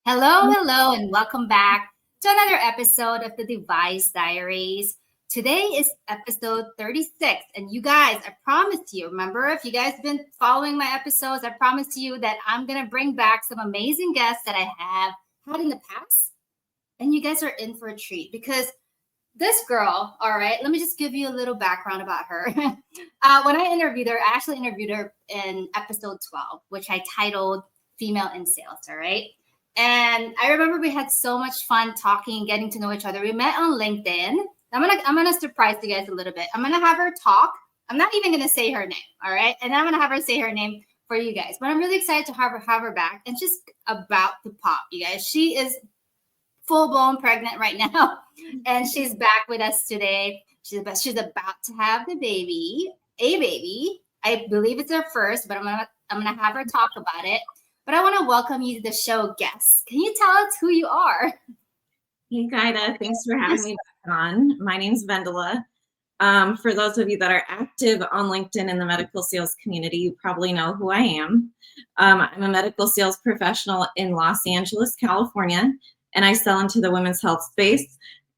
Hello, and welcome back to another episode of the Device Diaries. Today is episode 36. And you guys, I promised you, remember, if you guys been following my episodes, I promised you that I'm going to bring back some amazing guests that I have had in the past. And you guys are in for a treat because this girl, all right, let me just give you a little background about her. When I interviewed her, I actually interviewed her in episode 12, which I titled Female in Sales, all right? And I remember we had so much fun talking, getting to know each other. We met on LinkedIn. I'm gonna surprise you guys a little bit. I'm gonna have her talk. I'm not even gonna say her name, all right? And I'm gonna have her say her name for you guys. But I'm really excited to have her back and just about to pop, you guys. She is full blown pregnant right now, and she's back with us today. She's about to have a baby. I believe it's her first, but I'm gonna have her talk about it. But I want to welcome you to the show, guests. Can you tell us who you are? Hey, Gaida. Thanks for having me back on. My name's Vendela. For those of you that are active on LinkedIn in the medical sales community, you probably know who I am. I'm a medical sales professional in Los Angeles, California, and I sell into the women's health space.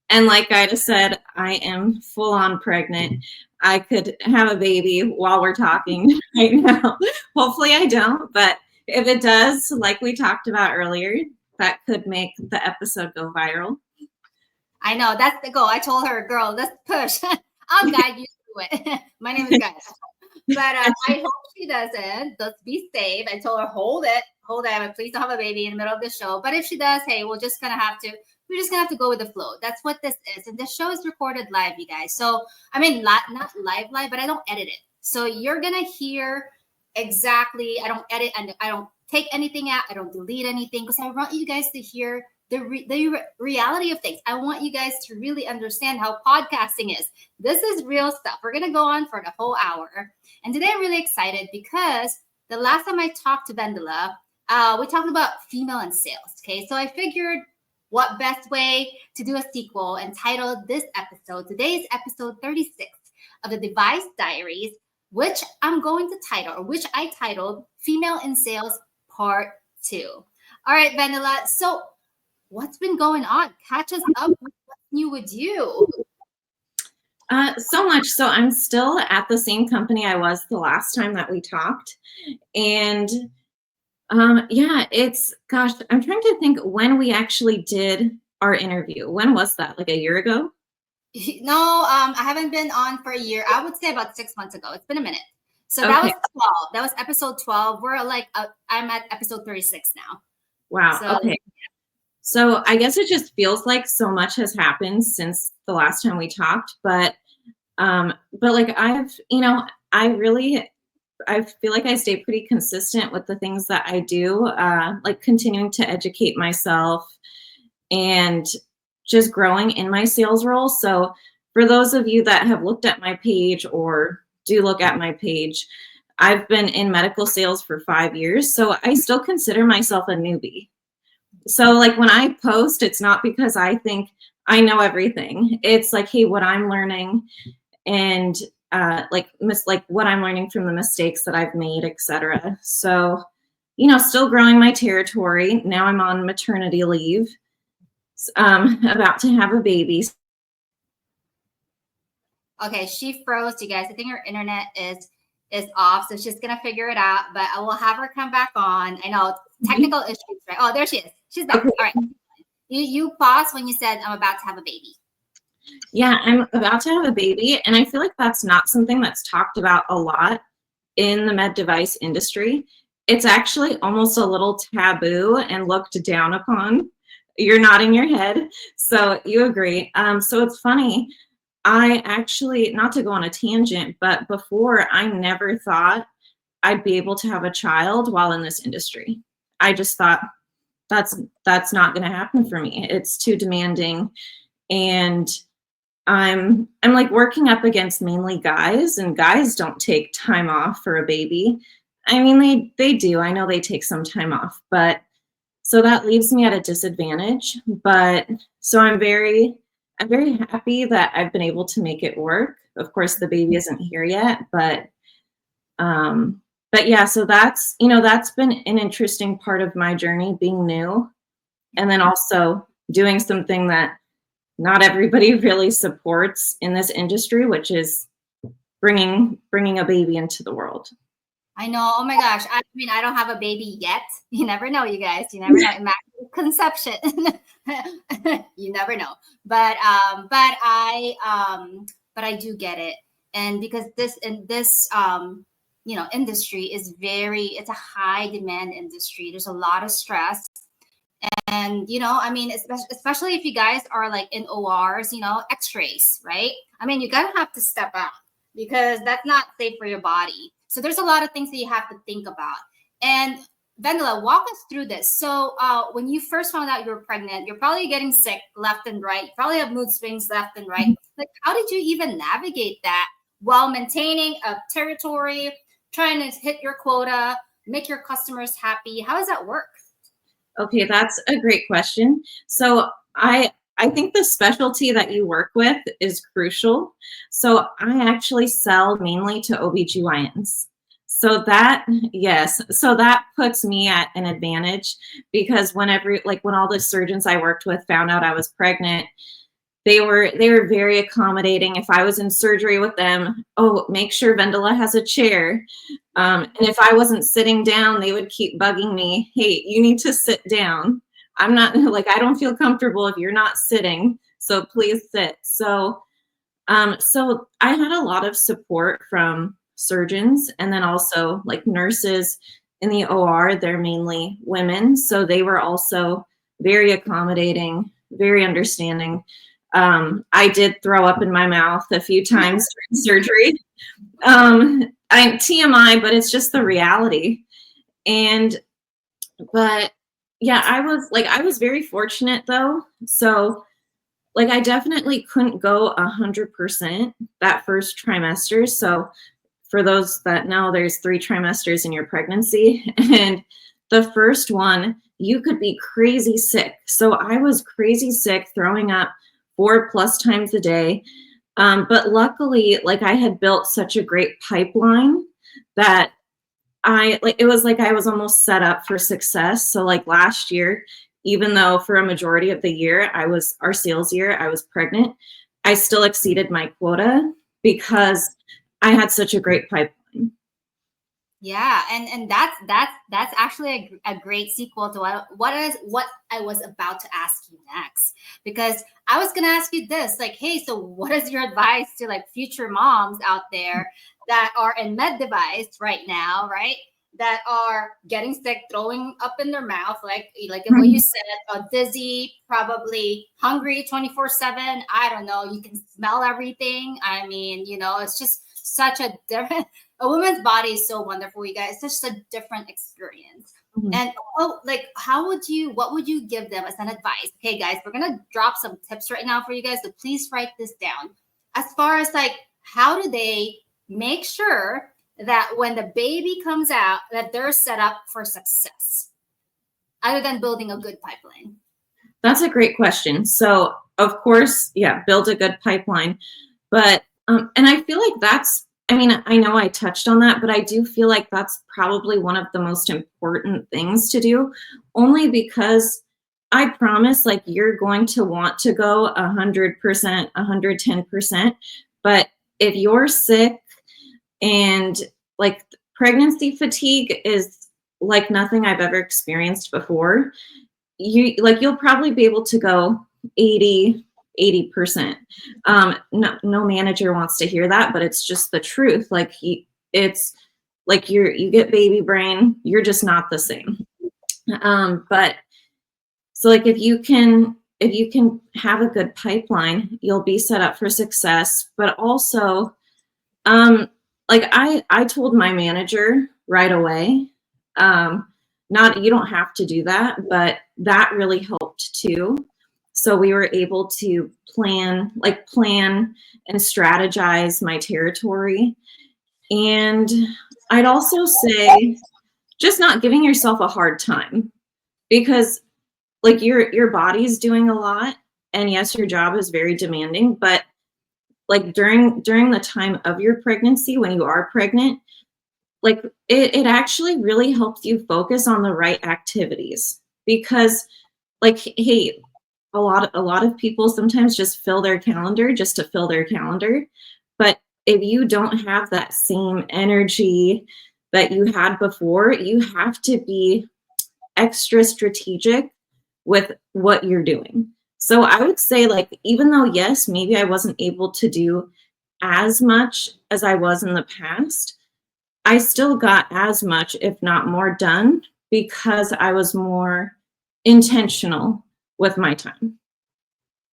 And like Gaida said, I am full on pregnant. I could have a baby while we're talking right now. Hopefully I don't, but if it does, like we talked about earlier, that could make the episode go viral. I know that's the goal. I told her, girl, let's push. I'll guide you through it. My name is Gaia. But I hope she doesn't. Let's be safe. I told her, hold it. Please don't have a baby in the middle of the show. But if she does, hey, we're just gonna have to go with the flow. That's what this is. And this show is recorded live, you guys. So I mean, not live, but I don't edit it. So you're gonna hear exactly. I don't edit and I don't take anything out. I don't delete anything because I want you guys to hear the reality of things. I want you guys to really understand how podcasting is. This is real stuff. We're going to go on for the whole hour. And today I'm really excited because the last time I talked to Vendela, we talked about female in sales. Okay. So I figured what best way to do a sequel and title this episode. Today's episode 36 of the Device Diaries, which I titled Female in Sales Part 2. All right, Vendela. So what's been going on? Catch us up. What's new with you? So much. So I'm still at the same company I was the last time that we talked. And yeah, I'm trying to think when we actually did our interview. When was that? Like a year ago? No, I haven't been on for a year. I would say about 6 months ago. It's been a minute. So that was 12. That was episode 12. I'm at episode 36 now. Wow. So, okay. So I guess it just feels like so much has happened since the last time we talked, but like I feel like I stay pretty consistent with the things that I do, like continuing to educate myself and just growing in my sales role. So for those of you that have looked at my page or do look at my page, I've been in medical sales for 5 years. So I still consider myself a newbie. So like when I post, it's not because I think I know everything. It's like, hey, what I'm learning and like what I'm learning from the mistakes that I've made, etc. So, still growing my territory. Now I'm on maternity leave, about to have a baby. Okay, she froze, you guys. I think her internet is off, so she's gonna figure it out. But I will have her come back on. I know technical issues, right? Oh, there she is. She's back. Okay. All right. You paused when you said I'm about to have a baby. Yeah, I'm about to have a baby, and I feel like that's not something that's talked about a lot in the med device industry. It's actually almost a little taboo and looked down upon. You're nodding your head, so you agree. So it's funny. I actually, not to go on a tangent, but before I never thought I'd be able to have a child while in this industry. I just thought that's not going to happen for me. It's too demanding. And I'm like working up against mainly guys, and guys don't take time off for a baby. I mean, they do. I know they take some time off, but so that leaves me at a disadvantage. But so I'm very happy that I've been able to make it work. Of course, the baby isn't here yet, but yeah, so that's been an interesting part of my journey, being new and then also doing something that not everybody really supports in this industry, which is bringing a baby into the world. I know. Oh my gosh. I mean, I don't have a baby yet. You never know, you guys. You never know. Immaculate conception. You never know. But I do get it. And because this industry is it's a high demand industry. There's a lot of stress. And I mean, especially if you guys are like in ORs, X-rays, right? I mean, you gotta have to step out because that's not safe for your body. So there's a lot of things that you have to think about. And Vendela, walk us through this. So when you first found out you were pregnant, you're probably getting sick left and right. You probably have mood swings left and right. Like, how did you even navigate that while maintaining a territory, trying to hit your quota, make your customers happy? How does that work? Okay, that's a great question. So I think the specialty that you work with is crucial. So I actually sell mainly to OBGYNs. So that puts me at an advantage because when all the surgeons I worked with found out I was pregnant, they were very accommodating. If I was in surgery with them, oh, make sure Vendela has a chair. And if I wasn't sitting down, they would keep bugging me. Hey, you need to sit down. I'm not I don't feel comfortable if you're not sitting. So please sit. So I had a lot of support from surgeons and then also like nurses in the OR. They're mainly women. So they were also very accommodating, very understanding. I did throw up in my mouth a few times during surgery. I'm TMI, but it's just the reality. But yeah, I was very fortunate though. So I definitely couldn't go 100% that first trimester. So for those that know, there's 3 trimesters in your pregnancy, and the first one, you could be crazy sick. So I was crazy sick, throwing up 4+ times a day. But luckily, I had built such a great pipeline that it was like I was almost set up for success. So last year, even though for a majority of the year, our sales year, I was pregnant, I still exceeded my quota because I had such a great pipeline. Yeah, and that's actually a great sequel to what I was about to ask you next, because I was gonna ask you this, hey, so what is your advice to future moms out there that are in med device right now, right? That are getting sick, throwing up in their mouth, like what you said, dizzy, probably hungry 24/7. I don't know. You can smell everything. I mean, it's just such a different. A woman's body is so wonderful, you guys. It's just a different experience. And what would you give them as an advice? Okay, guys, we're gonna drop some tips right now for you guys, so please write this down. As far as how do they make sure that when the baby comes out, that they're set up for success, other than building a good pipeline? That's a great question. So of course, yeah, build a good pipeline. But and I feel I know I touched on that, but I do feel like that's probably one of the most important things to do, only because I promise you're going to want to go 100%, 110%. But if you're sick and pregnancy fatigue is like nothing I've ever experienced before, you'll probably be able to go 80%. No manager wants to hear that, but it's just the truth. It's you get baby brain, you're just not the same. But so if you can have a good pipeline, you'll be set up for success. But also, I told my manager right away, you don't have to do that, but that really helped too. So we were able to plan and strategize my territory. And I'd also say just not giving yourself a hard time, because your body's doing a lot, and yes, your job is very demanding, but during the time of your pregnancy, when you are pregnant, it actually really helps you focus on the right activities, because like, hey, a lot of people sometimes just fill their calendar just to fill their calendar. But if you don't have that same energy that you had before, you have to be extra strategic with what you're doing. So I would say, like, even though, yes, maybe I wasn't able to do as much as I was in the past, I still got as much, if not more, done because I was more intentional with my time.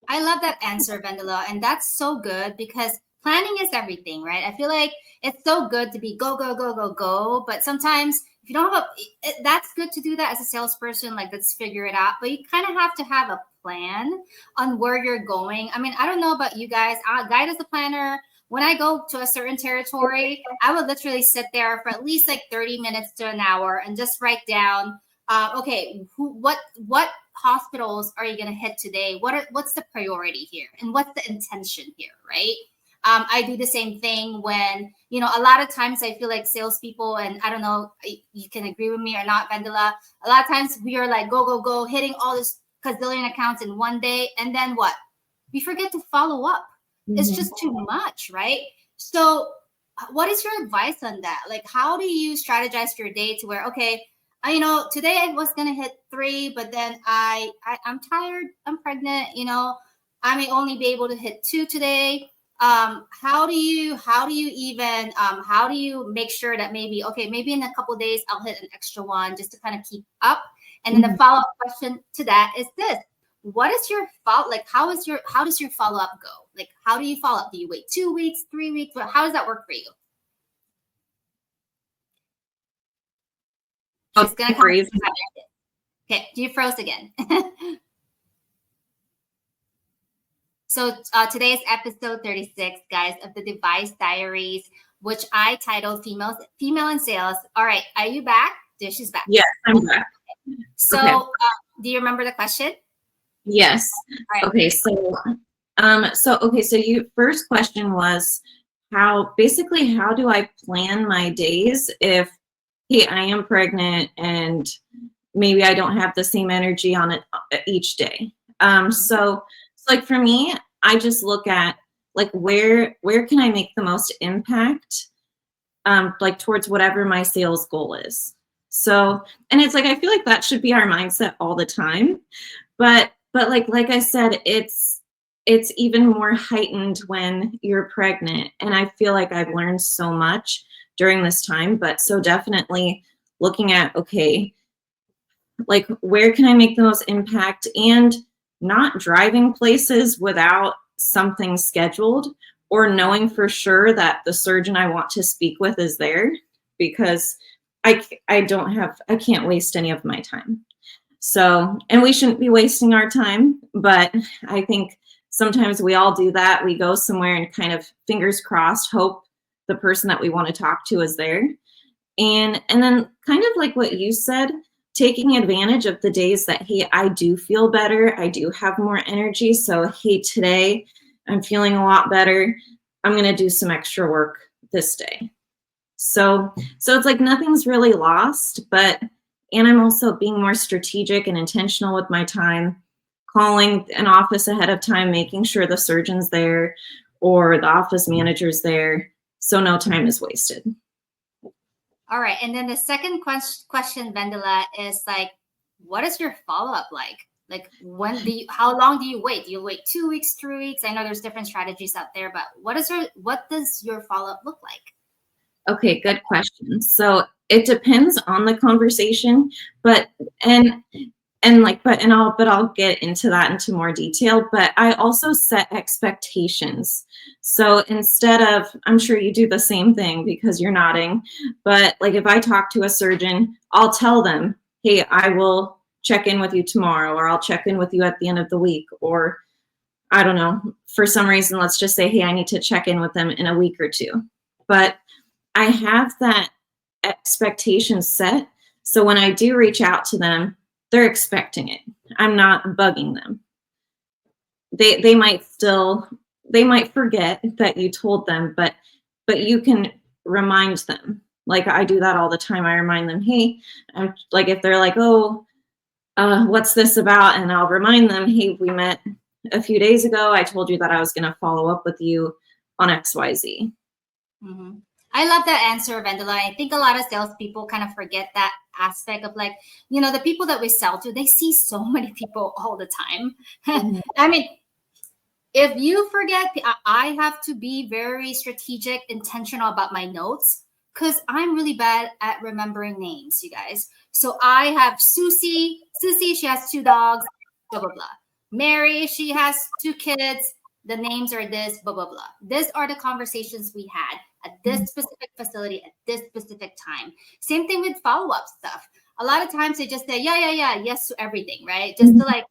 I love that answer, Vendela. And that's so good because planning is everything, right? I feel like it's so good to be go, go, go, go, go. But sometimes if you don't have that's good to do that as a salesperson, like let's figure it out. But you kind of have to have a plan on where you're going. I mean, I don't know about you guys. Guide as a planner. When I go to a certain territory, I would literally sit there for at least like 30 minutes to an hour and just write down, okay, what hospitals are you going to hit today? What's the priority here, and what's the intention here, right? I do the same thing when, a lot of times I feel like salespeople, and I don't know, you can agree with me or not, Vendela. A lot of times we are like, go, go, go, hitting all this gazillion accounts in one day. And then what? We forget to follow up. It's just too much, right? So what is your advice on that? Like, how do you strategize your day to where, okay, today I was gonna hit 3, but then I'm tired, I'm pregnant, I may only be able to hit 2 today. How do you make sure that maybe in a couple of days I'll hit an extra one just to kind of keep up? And then the follow-up question to that is this: what is your how does your follow-up go? Like, how do you follow up? Do you wait 2 weeks, 3 weeks? How does that work for you? She's gonna come. Okay, you froze again. So today's episode 36, guys, of the Device Diaries, which I titled "Female in Sales." All right, are you back? She's back. Yes, I'm back. So, okay. Do you remember the question? Yes. Right. Okay. So your first question was how do I plan my days if, hey, I am pregnant and maybe I don't have the same energy on it each day. So like for me, I just look at like where can I make the most impact, like towards whatever my sales goal is. So, and it's like I feel like that should be our mindset all the time, but like I said, it's even more heightened when you're pregnant, and I feel like I've learned so much during this time. But so definitely looking at, okay, like where can I make the most impact, and not driving places without something scheduled or knowing for sure that the surgeon I want to speak with is there, because I can't waste any of my time. So, and we shouldn't be wasting our time, but I think sometimes we all do that. We go somewhere and kind of fingers crossed, hope the person that we want to talk to is there. And then kind of like what you said, taking advantage of the days that, hey, I do feel better. I do have more energy. So, hey, today I'm feeling a lot better. I'm going to do some extra work this day. So it's like nothing's really lost, and I'm also being more strategic and intentional with my time, calling an office ahead of time, making sure the surgeon's there or the office manager's there, so no time is wasted. All right. And then the second question, Vendela, is like, what is your follow-up like? Like, how long do you wait? Do you wait 2 weeks, 3 weeks? I know there's different strategies out there, but what does your follow-up look like? Okay, good question. So it depends on the conversation, but I'll get into that into more detail, but I also set expectations. So instead of, I'm sure you do the same thing because you're nodding, but like if I talk to a surgeon, I'll tell them, hey, I will check in with you tomorrow, or I'll check in with you at the end of the week, or I don't know, for some reason, let's just say, hey, I need to check in with them in a week or two. But I have that expectation set. So when I do reach out to them, they're expecting it. I'm not bugging them. They might forget that you told them, but you can remind them. Like I do that all the time. I remind them, hey, I'm like, if they're like, oh, what's this about? And I'll remind them, hey, we met a few days ago. I told you that I was going to follow up with you on XYZ. Mm-hmm. I love that answer, Vendela. I think a lot of salespeople kind of forget that aspect of like, the people that we sell to, they see so many people all the time. Mhm. I mean, if you forget, I have to be very strategic, intentional about my notes because I'm really bad at remembering names, you guys. So I have Susie. Susie, she has 2 dogs, blah, blah, blah. Mary, she has 2 kids. The names are this, blah, blah, blah. These are the conversations we had at this specific facility at this specific time. Same thing with follow up stuff. A lot of times they just say, yeah, yeah, yeah, yes to everything, right? Just to like,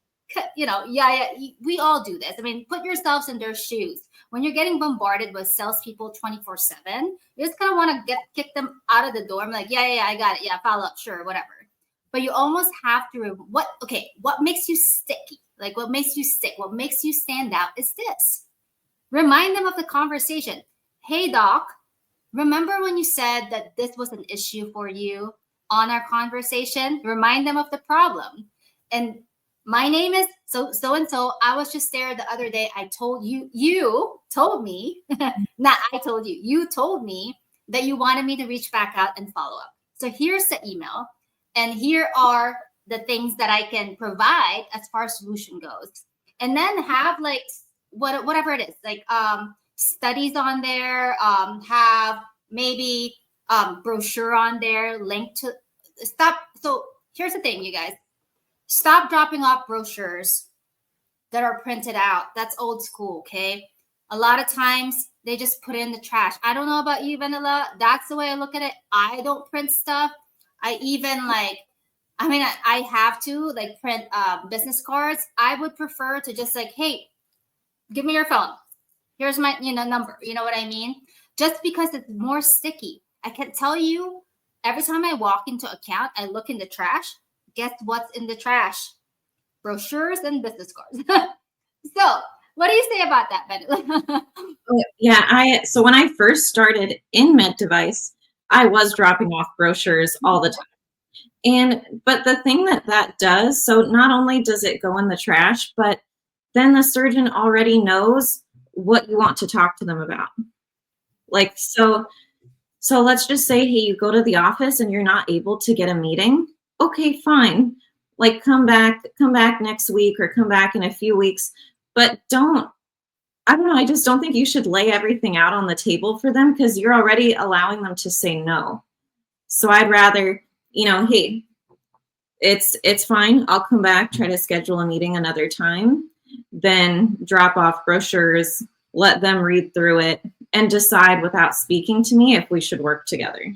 yeah, we all do this. I mean, put yourselves in their shoes. When you're getting bombarded with salespeople 24/7, you just kind of want to kick them out of the door. I'm like, yeah, I got it. Yeah, follow up, sure, whatever. But you almost have to what makes you sticky? Like what makes you stick? What makes you stand out is this. Remind them of the conversation. Hey, doc, remember when you said that this was an issue for you on our conversation? Remind them of the problem. And my name is so and so. I was just there the other day. I told you told me, not I told you told me that you wanted me to reach back out and follow up. So here's the email, and here are the things that I can provide as far as solution goes. And then have like whatever it is, like studies on there, have maybe brochure on there, link to stop. So here's the thing, you guys. Stop dropping off brochures that are printed out. That's old school, okay? A lot of times they just put it in the trash. I don't know about you, Vendela. That's the way I look at it. I don't print stuff. I even I have to like print business cards. I would prefer to just like, hey, give me your phone. Here's my number. You know what I mean? Just because it's more sticky. I can tell you every time I walk into account, I look in the trash. Guess what's in the trash? Brochures and business cards. So, what do you say about that, Ben? Yeah, so when I first started in med device, I was dropping off brochures all the time. But the thing that does, so not only does it go in the trash, but then the surgeon already knows what you want to talk to them about. Like, so let's just say, hey, you go to the office and you're not able to get a meeting. Okay, fine. Like come back next week or come back in a few weeks, but I don't know, I just don't think you should lay everything out on the table for them because you're already allowing them to say no. So I'd rather, hey, it's fine. I'll come back, try to schedule a meeting another time, then drop off brochures, let them read through it, and decide without speaking to me if we should work together.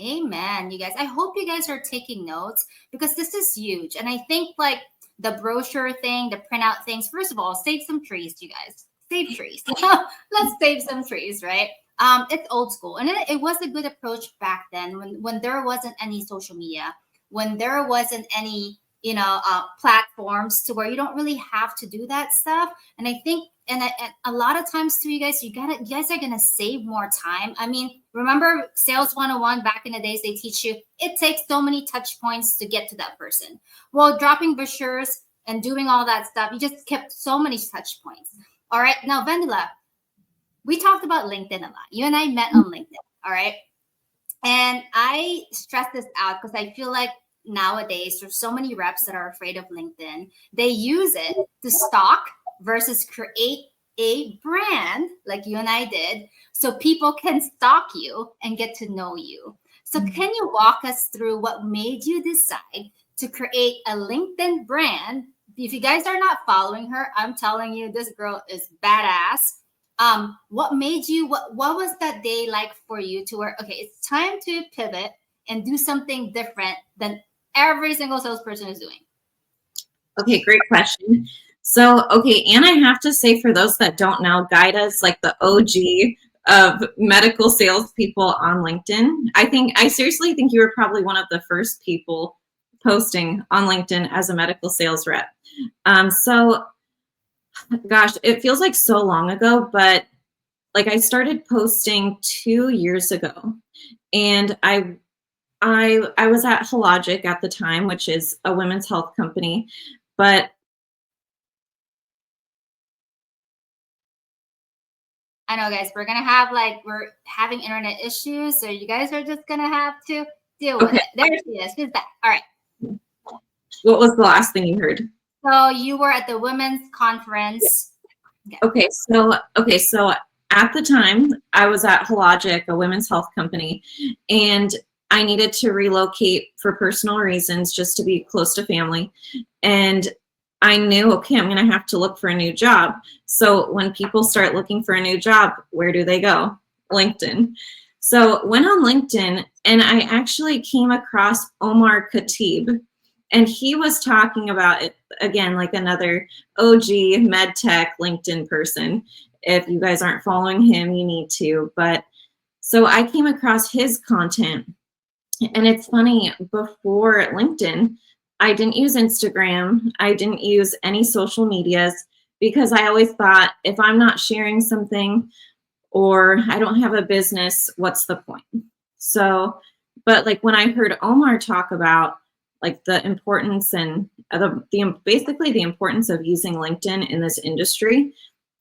Amen, you guys. I hope you guys are taking notes because this is huge. And I think like the brochure thing, the printout things, first of all, save some trees, you guys. Save trees. Let's save some trees, right? It's old school. And it was a good approach back then when there wasn't any social media, when there wasn't any, platforms to where you don't really have to do that stuff. And I think and a lot of times too, you guys are gonna save more time. I mean, remember sales 101 back in the days, they teach you it takes so many touch points to get to that person. Well, dropping brochures and doing all that stuff, you just kept so many touch points. All right, now Vendela, we talked about LinkedIn a lot. You and I met on LinkedIn. All right, and I stress this out because I feel like nowadays there's so many reps that are afraid of LinkedIn. They use it to stalk versus create a brand like you and I did so people can stalk you and get to know you. So can you walk us through what made you decide to create a LinkedIn brand? If you guys are not following her, I'm telling you, this girl is badass. What made you, what was that day like for you to where, okay, it's time to pivot and do something different than every single salesperson is doing? Okay, great question. So, okay, and I have to say for those that don't know, Guida is like the OG of medical salespeople on LinkedIn. I seriously think you were probably one of the first people posting on LinkedIn as a medical sales rep. So, gosh, it feels like so long ago, but like I started posting 2 years ago, and I was at Hologic at the time, which is a women's health company, but I know, guys, we're having internet issues, so you guys are just gonna have to deal with okay, it. There she is. She's back. All right. what was the last thing you heard? So you were at the women's conference. Okay, so at the time I was at Hologic, a women's health company, and I needed to relocate for personal reasons just to be close to family. And I knew, okay, I'm going to have to look for a new job. So when people start looking for a new job, where do they go? LinkedIn. So went on LinkedIn and I actually came across Omar Khatib, and he was talking about it again, like another OG med tech LinkedIn person. If you guys aren't following him, you need to. But so I came across his content, and it's funny, before LinkedIn, I didn't use Instagram. I didn't use any social medias because I always thought if I'm not sharing something or I don't have a business, what's the point? So, but like when I heard Omar talk about like the importance and basically the importance of using LinkedIn in this industry,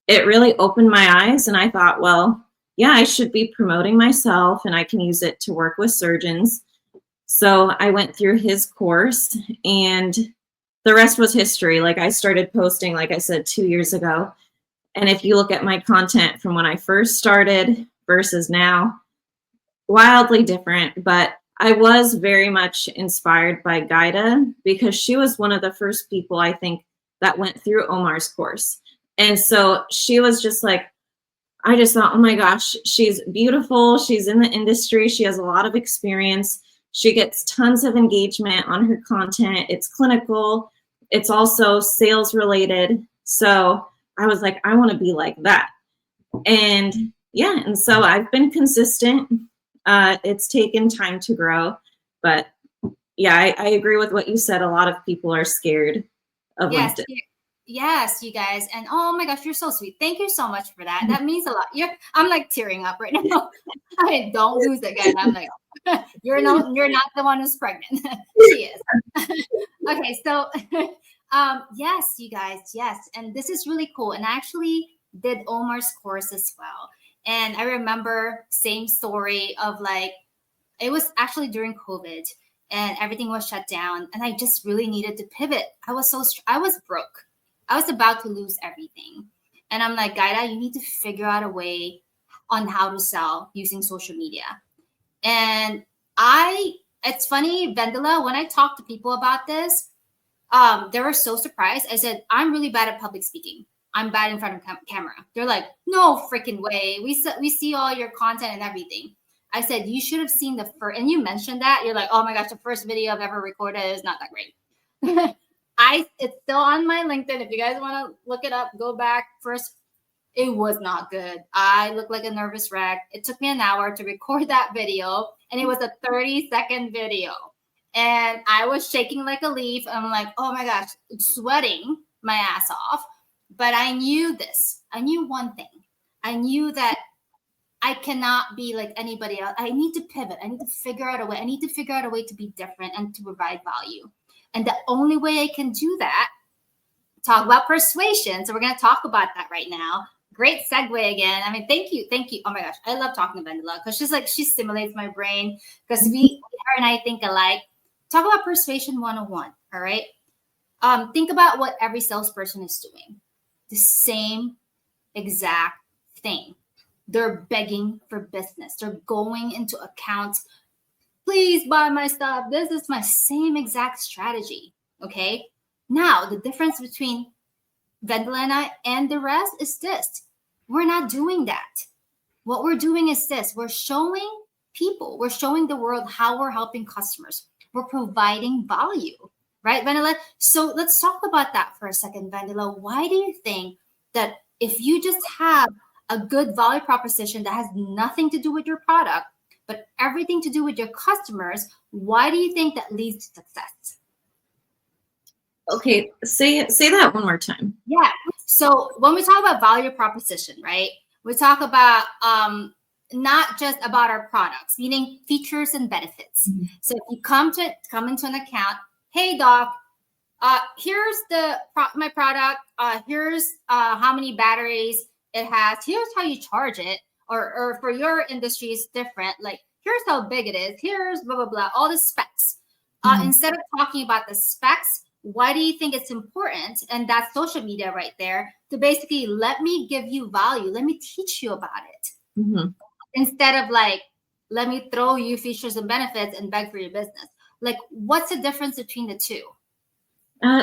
it really opened my eyes. And I thought, well, yeah, I should be promoting myself and I can use it to work with surgeons. So I went through his course and the rest was history. Like I started posting, like I said, 2 years ago. And if you look at my content from when I first started versus now, wildly different. But I was very much inspired by Gaida because she was one of the first people I think that went through Omar's course. And so she was just like, I just thought, oh my gosh, she's beautiful. She's in the industry. She has a lot of experience. She gets tons of engagement on her content. It's clinical. It's also sales related. So I was like, I want to be like that. And yeah, and so I've been consistent. It's taken time to grow, but yeah, I agree with what you said. A lot of people are scared of Yes, LinkedIn. yes, you guys. And oh my gosh, you're so sweet. Thank you so much for that. That means a lot. I'm like tearing up right now. I mean, don't lose it, guys. I'm like, you're not the one who's pregnant. She is. Okay, so yes, you guys, yes. And this is really cool. And I actually did Omar's course as well. And I remember same story of like it was actually during COVID and everything was shut down. And I just really needed to pivot. I was broke. I was about to lose everything. And I'm like, Gaida, you need to figure out a way on how to sell using social media. And it's funny, Vendela, when I talk to people about this, they were so surprised. I said, I'm really bad at public speaking. I'm bad in front of camera. They're like, no freaking way. We see all your content and everything. I said, you should have seen the first, and you mentioned that. You're like, oh my gosh, the first video I've ever recorded is not that great. It's still on my LinkedIn. If you guys want to look it up, go back. First, it was not good. I looked like a nervous wreck. It took me an hour to record that video, and it was a 30-second video. And I was shaking like a leaf. I'm like, oh my gosh, sweating my ass off. But I knew this. I knew one thing. I knew that I cannot be like anybody else. I need to pivot. I need to figure out a way. I need to figure out a way to be different and to provide value. And the only way I can do that, talk about persuasion. So we're going to talk about that right now. Great segue again. I mean, thank you. Thank you. Oh my gosh. I love talking to Vendela because she stimulates my brain because her and I think alike. Talk about persuasion 101. All right. Think about what every salesperson is doing. The same exact thing. They're begging for business. They're going into accounts. Please buy my stuff. This is my same exact strategy. Okay. Now, the difference between Vendela and I and the rest is this. We're not doing that. What we're doing is this. We're showing we're showing the world how we're helping customers. We're providing value, right, Vendela? So let's talk about that for a second, Vendela. Why do you think that if you just have a good value proposition that has nothing to do with your product, but everything to do with your customers, why do you think that leads to success? Okay, say that one more time. Yeah. So when we talk about value proposition, right? We talk about not just about our products, meaning features and benefits. Mhm. So if you come into an account, hey doc, here's my product. Here's how many batteries it has. Here's how you charge it. Or for your industry is different. Like here's how big it is. Here's blah blah blah. All the specs. Instead of talking about the specs, why do you think it's important? And that's social media right there to basically let me give you value. Let me teach you about it. Mhm. Instead of like, let me throw you features and benefits and beg for your business. Like, what's the difference between the two?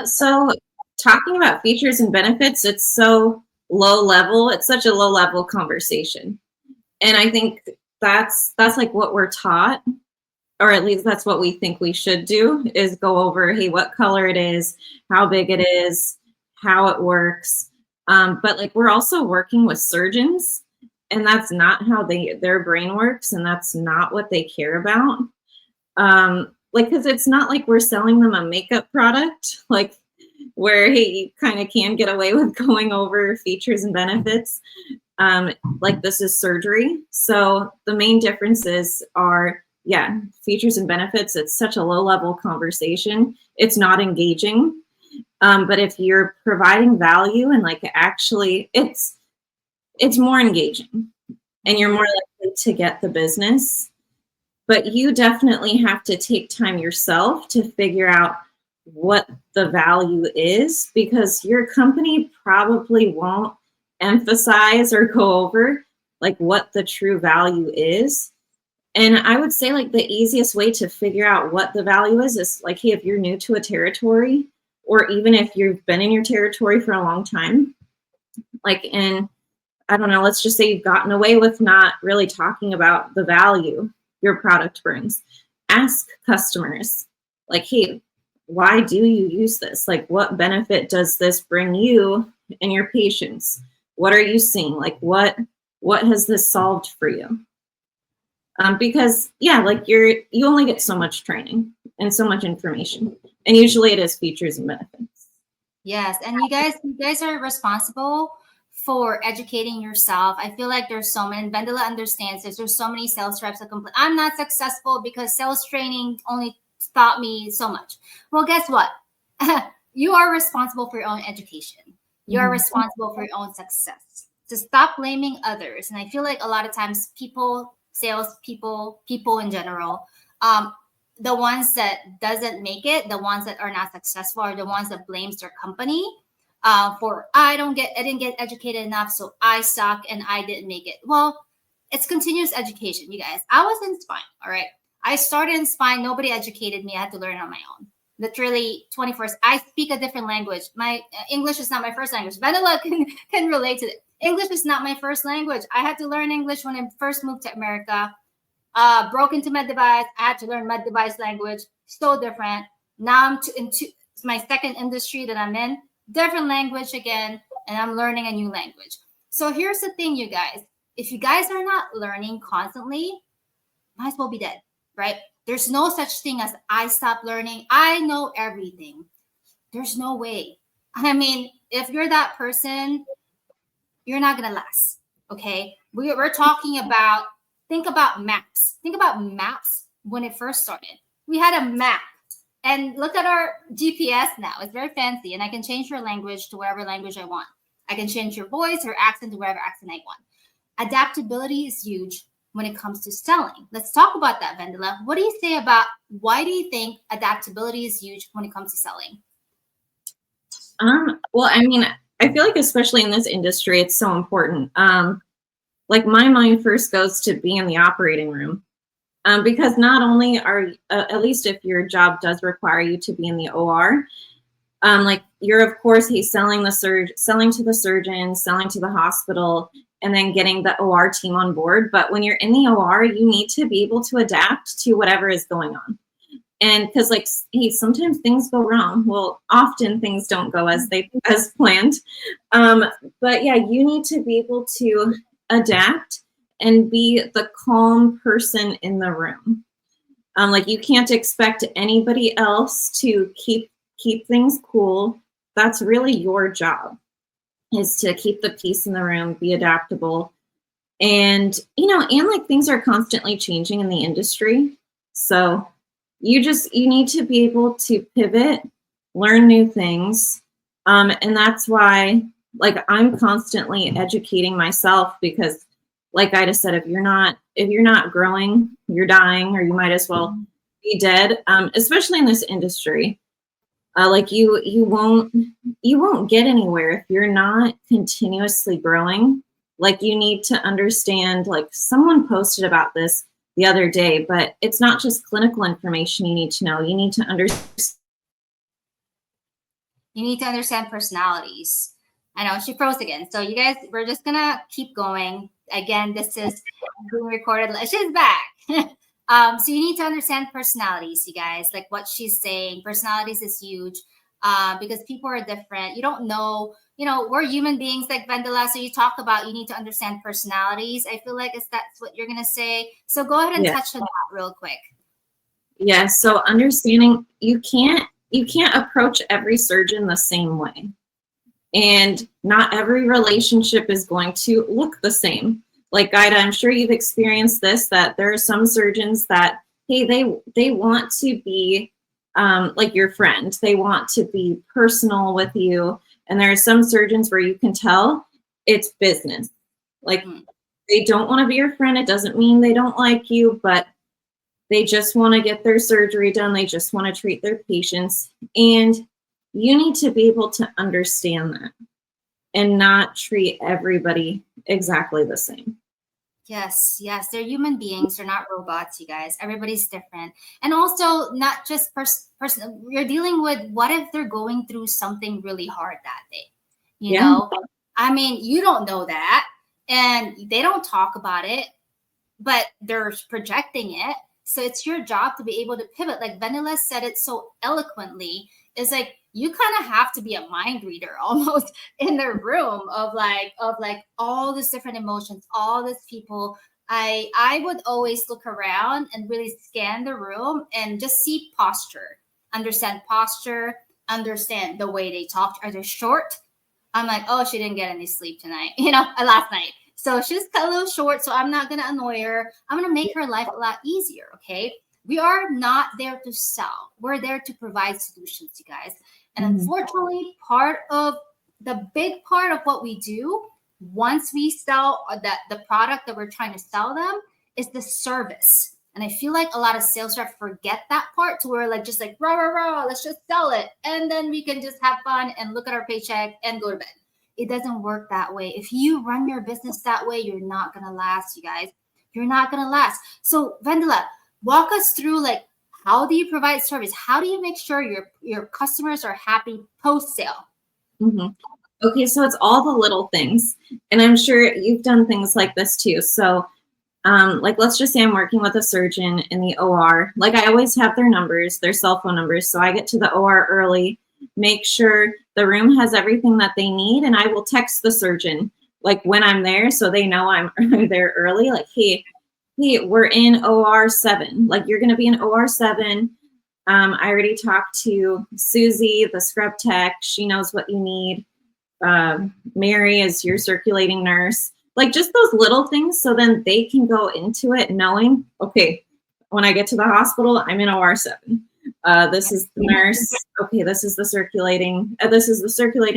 So talking about features and benefits, it's so low level. It's such a low level conversation. And I think that's like what we're taught, or at least that's what we think we should do, is go over, hey, what color it is, how big it is, how it works. But like we're also working with surgeons, and that's not how their brain works, and that's not what they care about. Like, because it's not like we're selling them a makeup product, like where hey, you kind of can get away with going over features and benefits. Like this is surgery. So the main differences are, yeah, features and benefits. It's such a low level conversation. It's not engaging. But if you're providing value and like actually, it's more engaging, and you're more likely to get the business. But you definitely have to take time yourself to figure out what the value is, because your company probably won't emphasize or go over like what the true value is. And I would say like the easiest way to figure out what the value is like, hey, if you're new to a territory, or even if you've been in your territory for a long time, like in, I don't know, let's just say you've gotten away with not really talking about the value your product brings. Ask customers, like, hey, why do you use this? Like, what benefit does this bring you and your patients? What are you seeing? Like, what has this solved for you? Because yeah, like you only get so much training and so much information, and usually it is features and benefits. Yes, and you guys are responsible for educating yourself. I feel like there's so many, and Vendela understands this. There's so many sales reps that complain, I'm not successful because sales training only taught me so much. Well, guess what? You are responsible for your own education. You are responsible for your own success. To stop blaming others. And I feel like a lot of times people, sales people in general, the ones that doesn't make it, the ones that are not successful, are the ones that blames their company for I didn't get educated enough, so I suck and I didn't make it. Well, it's continuous education, you guys. I was in spine, all right. I started in spine. Nobody educated me. I had to learn on my own. Literally 21st. I speak a different language. My English is not my first language. Vendela can relate to it. English is not my first language. I had to learn English when I first moved to America. Broke into med device. I had to learn med device language. So different. Now I'm into my second industry that I'm in. Different language again, and I'm learning a new language. So here's the thing, you guys. If you guys are not learning constantly, might as well be dead, right? There's no such thing as I stop learning. I know everything. There's no way. I mean, if you're that person, you're not gonna last. Okay, we're talking about, think about maps. Think about maps when it first started. We had a map, and look at our GPS now. It's very fancy, and I can change your language to whatever language I want. I can change your voice or accent to whatever accent I want. Adaptability is huge when it comes to selling. Let's talk about that, Vendela. What do you say about, why do you think adaptability is huge when it comes to selling? Well, I mean, I feel like especially in this industry, it's so important. Like my mind first goes to be in the operating room, because not only are, at least if your job does require you to be in the OR, like you're of course selling to the surgeon, selling to the hospital, and then getting the OR team on board. But when you're in the OR, you need to be able to adapt to whatever is going on. And because like, hey, sometimes things go wrong. Well, often things don't go as planned. But yeah, you need to be able to adapt and be the calm person in the room. Like you can't expect anybody else to keep things cool. That's really your job, is to keep the peace in the room, be adaptable. And, and like things are constantly changing in the industry. So you need to be able to pivot, learn new things. And that's why like I'm constantly educating myself, because like I just said, if you're not growing, you're dying, or you might as well be dead. Especially in this industry. Like you won't get anywhere if you're not continuously growing. Like you need to understand, like someone posted about this the other day, but it's not just clinical information you need to know. You need to understand. You need to understand personalities. I know she froze again. So you guys, we're just gonna keep going. Again, this is being recorded. She's back. So you need to understand personalities, you guys. Like what she's saying, personalities is huge. Because people are different. You don't know, we're human beings like Vendela. So you talk about you need to understand personalities. I feel like that's what you're gonna say. So go ahead and touch on that real quick. Yeah. So understanding you can't approach every surgeon the same way. And not every relationship is going to look the same. Like Ida, I'm sure you've experienced this, that there are some surgeons that, hey, they want to be like your friend. They want to be personal with you. And there are some surgeons where you can tell it's business. Like they don't want to be your friend. It doesn't mean they don't like you, but they just want to get their surgery done. They just want to treat their patients. And you need to be able to understand that and not treat everybody exactly the same. Yes, they're human beings. They're not robots, you guys. Everybody's different. And also, not just person. You're dealing with what if they're going through something really hard that day? You know, I mean, you don't know that, and they don't talk about it, but they're projecting it. So it's your job to be able to pivot. Like Vendela said it so eloquently. It's like you kind of have to be a mind reader almost in the room of like all these different emotions, all these people. I would always look around and really scan the room and just see posture, understand the way they talk. Are they short? I'm like, oh, she didn't get any sleep tonight, last night. So she's a little short, so I'm not going to annoy her. I'm going to make her life a lot easier, okay? We are not there to sell. We're there to provide solutions, you guys. And unfortunately, the big part of what we do once we sell the product that we're trying to sell them is the service. And I feel like a lot of sales reps forget that part to where just like, rah, rah, rah, let's just sell it. And then we can just have fun and look at our paycheck and go to bed. It doesn't work that way. If you run your business that way, you're not going to last, you guys. You're not going to last. So Vendela, walk us through how do you provide service? How do you make sure your customers are happy post-sale? Okay, so it's all the little things. And I'm sure you've done things like this too. So let's just say I'm working with a surgeon in the OR. Like I always have their numbers, their cell phone numbers. So I get to the OR early, make sure the room has everything that they need. And I will text the surgeon like when I'm there, so they know I'm there early. Like, hey, we're in OR 7. Like you're going to be in OR 7. I already talked to Susie, the scrub tech. She knows what you need. Mary is your circulating nurse. Like just those little things, so then they can go into it knowing, okay, when I get to the hospital, I'm in OR 7. This is the nurse. Okay, this is the circulating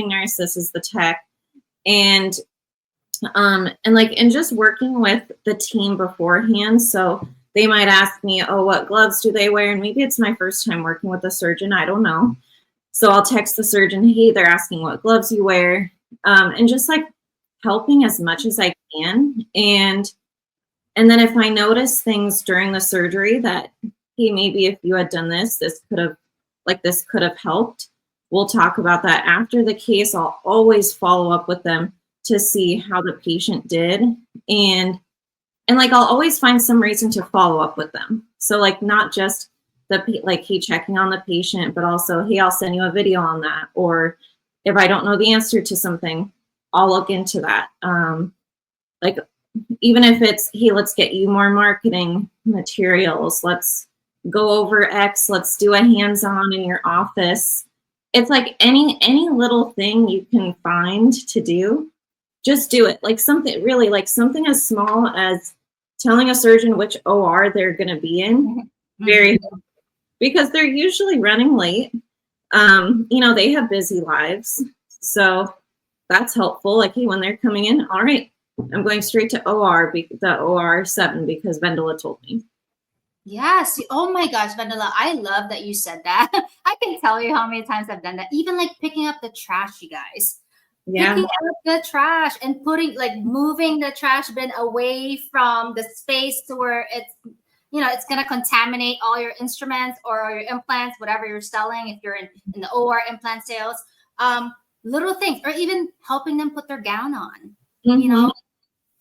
nurse. This is the tech. And just working with the team beforehand. So they might ask me, oh, what gloves do they wear? And maybe it's my first time working with a surgeon. I don't know. So I'll text the surgeon, hey, they're asking what gloves you wear. And just helping as much as I can. And then if I notice things during the surgery that, hey, maybe if you had done this could have helped. We'll talk about that after the case. I'll always follow up with them to see how the patient did. And I'll always find some reason to follow up with them. So not just hey, checking on the patient, but also, hey, I'll send you a video on that. Or if I don't know the answer to something, I'll look into that. Even if it's, hey, let's get you more marketing materials. Let's go over X. Let's do a hands-on in your office. It's any little thing you can find to do. just do it. Like something really, like something as small as telling a surgeon which OR they're going to be in. Very helpful, because they're usually running late. You know, they have busy lives. So that's helpful. Like, hey, when they're coming in, all right, I'm going straight to OR, the OR 7, because Vendela told me. Yes. Oh my gosh, Vendela, I love that you said that. I can tell you how many times I've done that. Even like picking up the trash, you guys. Yeah. Picking up the trash and putting, like, moving the trash bin away from the space to where it's, you know, it's going to contaminate all your instruments or your implants, whatever you're selling, if you're in the OR implant sales. Little things, or even helping them put their gown on, you know,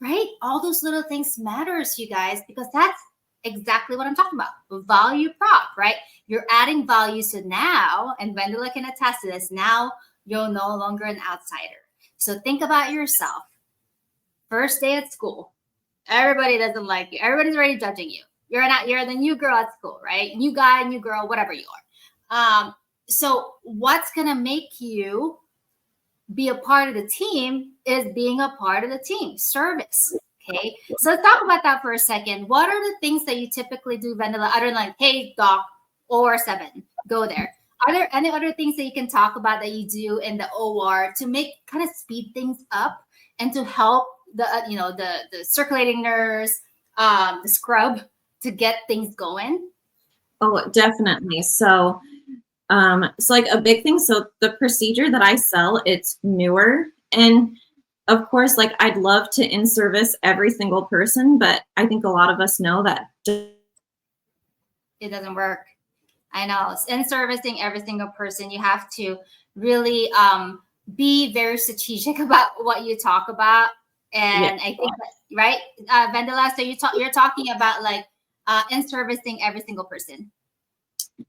right? All those little things matters, you guys, because that's exactly what I'm talking about. Value prop, right? You're adding value. So now, and Vendela can attest to this, now you're no longer an outsider. So think about yourself. First day at school. Everybody doesn't like you. Everybody's already judging you. You're the new girl at school, right? New guy, new girl, whatever you are. So what's gonna make you be a part of the team is being a part of the team. Service. Okay. So let's talk about that for a second. What are the things that you typically do, Vendela, other than like, hey, doc, OR 7, go there? Are there any other things that you can talk about that you do in the OR to make kind of speed things up and to help the the circulating nurse, the scrub, to get things going? Oh, definitely. So like a big thing. So the procedure that I sell, it's newer, and of course, like I'd love to in-service every single person, but I think a lot of us know that it doesn't work. I know. In servicing every single person, you have to really be very strategic about what you talk about. And I think that, right, Vendela, so you're talking about like in servicing every single person.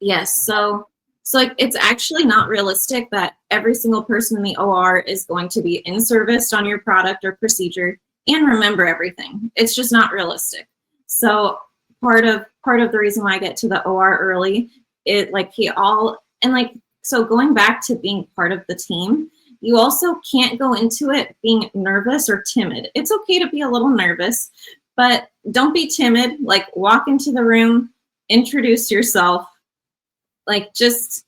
Yes. So like it's actually not realistic that every single person in the OR is going to be in serviced on your product or procedure and remember everything. It's just not realistic. So part of the reason why I get to the OR early, so going back to being part of the team, you also can't go into it being nervous or timid. It's okay to be a little nervous, but don't be timid. Like, walk into the room, introduce yourself. Like, it's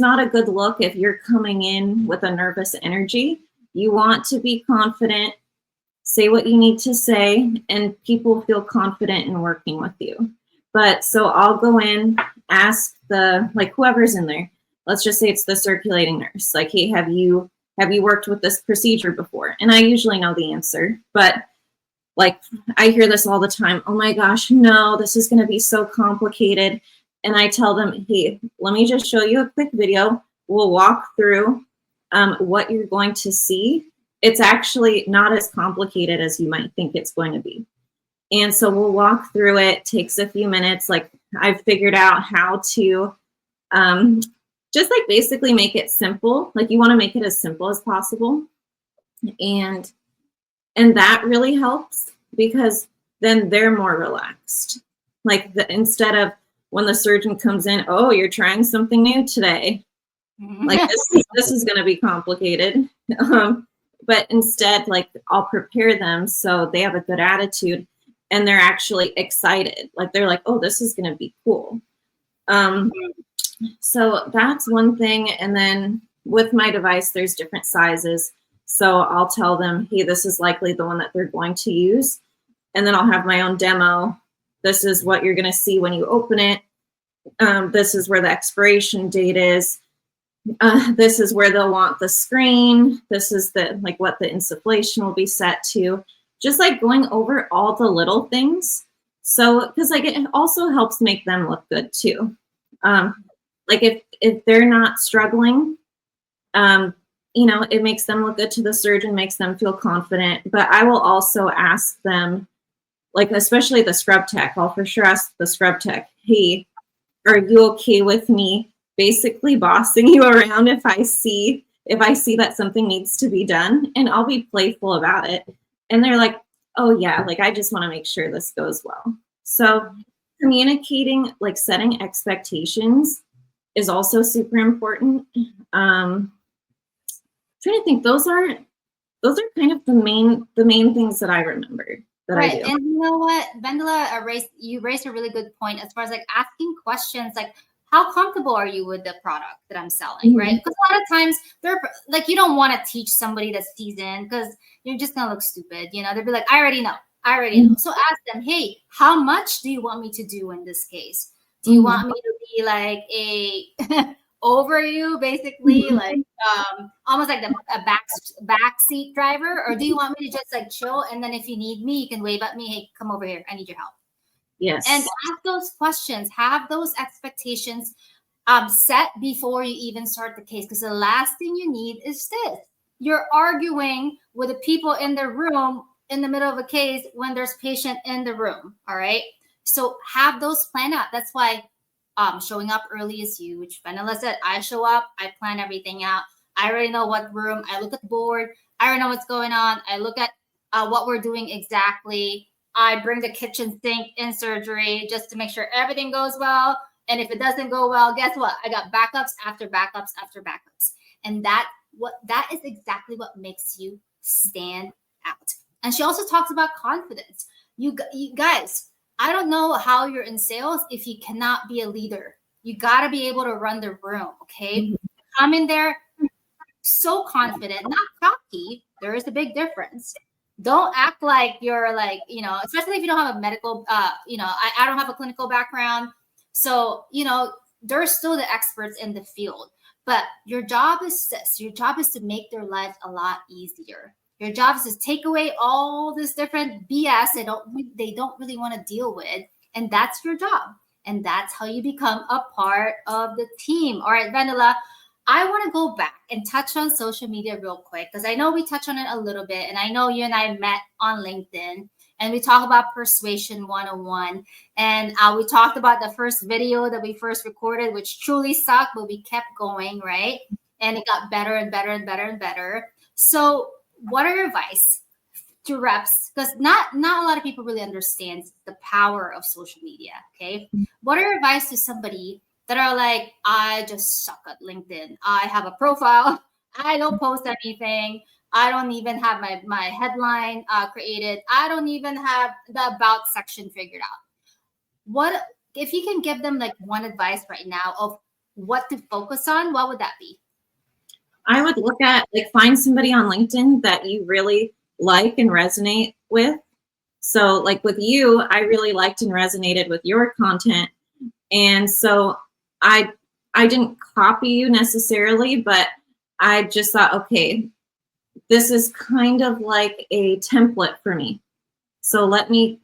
not a good look if you're coming in with a nervous energy. You want to be confident, say what you need to say, and people feel confident in working with you. But so I'll go in, ask whoever's in there. Let's just say it's the circulating nurse. Like, hey, have you worked with this procedure before? And I usually know the answer, but like I hear this all the time. Oh my gosh, no, this is going to be so complicated. And I tell them, hey, let me just show you a quick video. We'll walk through what you're going to see. It's actually not as complicated as you might think it's going to be. And so we'll walk through it. Takes a few minutes. Like, I've figured out how to just like basically make it simple. Like, you want to make it as simple as possible. And that really helps, because then they're more relaxed. Like, instead of when the surgeon comes in, oh, you're trying something new today. Like, this is going to be complicated. But instead, like, I'll prepare them so they have a good attitude and they're actually excited. Like, they're like, oh, this is going to be cool. So that's one thing. And then with my device, there's different sizes. So I'll tell them, hey, this is likely the one that they're going to use. And then I'll have my own demo. This is what you're going to see when you open it. This is where the expiration date is. This is where they'll want the screen. This is what the insufflation will be set to. Just like going over all the little things. So, because like it also helps make them look good too. Like if they're not struggling, it makes them look good to the surgeon, makes them feel confident. But I will also ask them, like, especially the scrub tech, I'll for sure ask the scrub tech, hey, are you okay with me basically bossing you around if I see that something needs to be done? And I'll be playful about it. And they're like, oh yeah, like, I just want to make sure this goes well. So communicating, like setting expectations, is also super important. Trying to think, those are those are kind of the main things that I remember that I Right. do. And you know what, Vendela, you raised a really good point as far as like asking questions like, how comfortable are you with the product that I'm selling, right? Because a lot of times they're like, you don't want to teach somebody that's seasoned because you're just gonna look stupid. You know, they'll be like, I already know. I already know. So ask them, hey, how much do you want me to do in this case? Do you want me to be like a over you, basically, like almost like a backseat driver, or do you want me to just like chill, and then if you need me, you can wave at me, hey, come over here, I need your help. Yes. And ask those questions, have those expectations set before you even start the case, because the last thing you need is this. You're arguing with the people in the room in the middle of a case when there's patient in the room. All right. So have those planned out. That's why showing up early is huge. Vanilla said, I show up, I plan everything out. I already know what room. I look at the board. I already know what's going on. I look at what we're doing exactly. I bring the kitchen sink in surgery just to make sure everything goes well. And if it doesn't go well, guess what? I got backups after backups after backups. And that is exactly what makes you stand out. And she also talks about confidence. You guys, I don't know how you're in sales if you cannot be a leader. You got to be able to run the room, okay? Come in there so confident, not cocky. There is a big difference. Don't act like you're like, you know, especially if you don't have a medical, you know, I don't have a clinical background. So, you know, they're still the experts in the field. But your job is this. Your job is to make their lives a lot easier. Your job is to take away all this different BS they don't really want to deal with. And that's your job. And that's how you become a part of the team. All right, Vendela, I want to go back and touch on social media real quick, because I know we touched on it a little bit. And I know you and I met on LinkedIn and we talk about Persuasion 101. And we talked about the first video that we first recorded, which truly sucked, but we kept going, right? And it got better and better and better and better. So what are your advice to reps? Because not a lot of people really understand the power of social media, okay? What are your advice to somebody that are like, I just suck at LinkedIn. I have a profile. I don't post anything. I don't even have my headline created. I don't even have the about section figured out. What if you can give them like one advice right now of what to focus on? What would that be? I would look at, like, find somebody on LinkedIn that you really like and resonate with. So like with you, I really liked and resonated with your content. And so I didn't copy you necessarily, but I just thought, okay, this is kind of like a template for me. So let me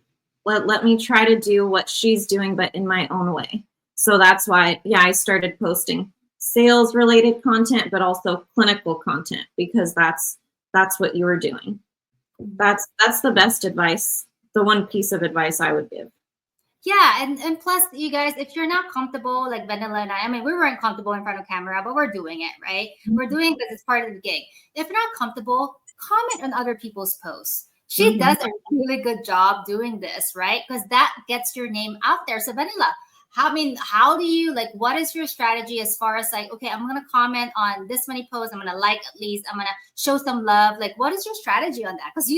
try to do what she's doing, but in my own way. So that's why, yeah, I started posting sales related content, but also clinical content, because that's what you were doing. That's the best advice. The one piece of advice I would give. Yeah, and plus, you guys, if you're not comfortable, like Vendela and I mean, we weren't comfortable in front of camera, but we're doing it, right? We're doing it because it's part of the gig. If you're not comfortable, comment on other people's posts. She does a really good job doing this, right? Because that gets your name out there. So Vendela, how do you, like, what is your strategy as far as like, okay, I'm gonna comment on this many posts, I'm gonna like at least, I'm gonna show some love. Like, what is your strategy on that? Because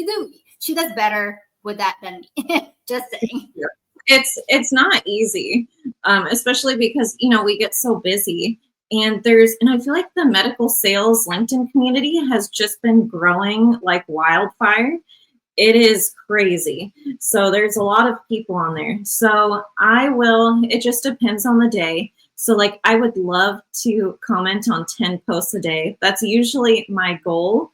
she does better with that than me. Just saying. Yeah. It's not easy, especially because, you know, we get so busy, and I feel like the medical sales LinkedIn community has just been growing like wildfire. It is crazy. So there's a lot of people on there. So it just depends on the day. So like, I would love to comment on 10 posts a day. That's usually my goal.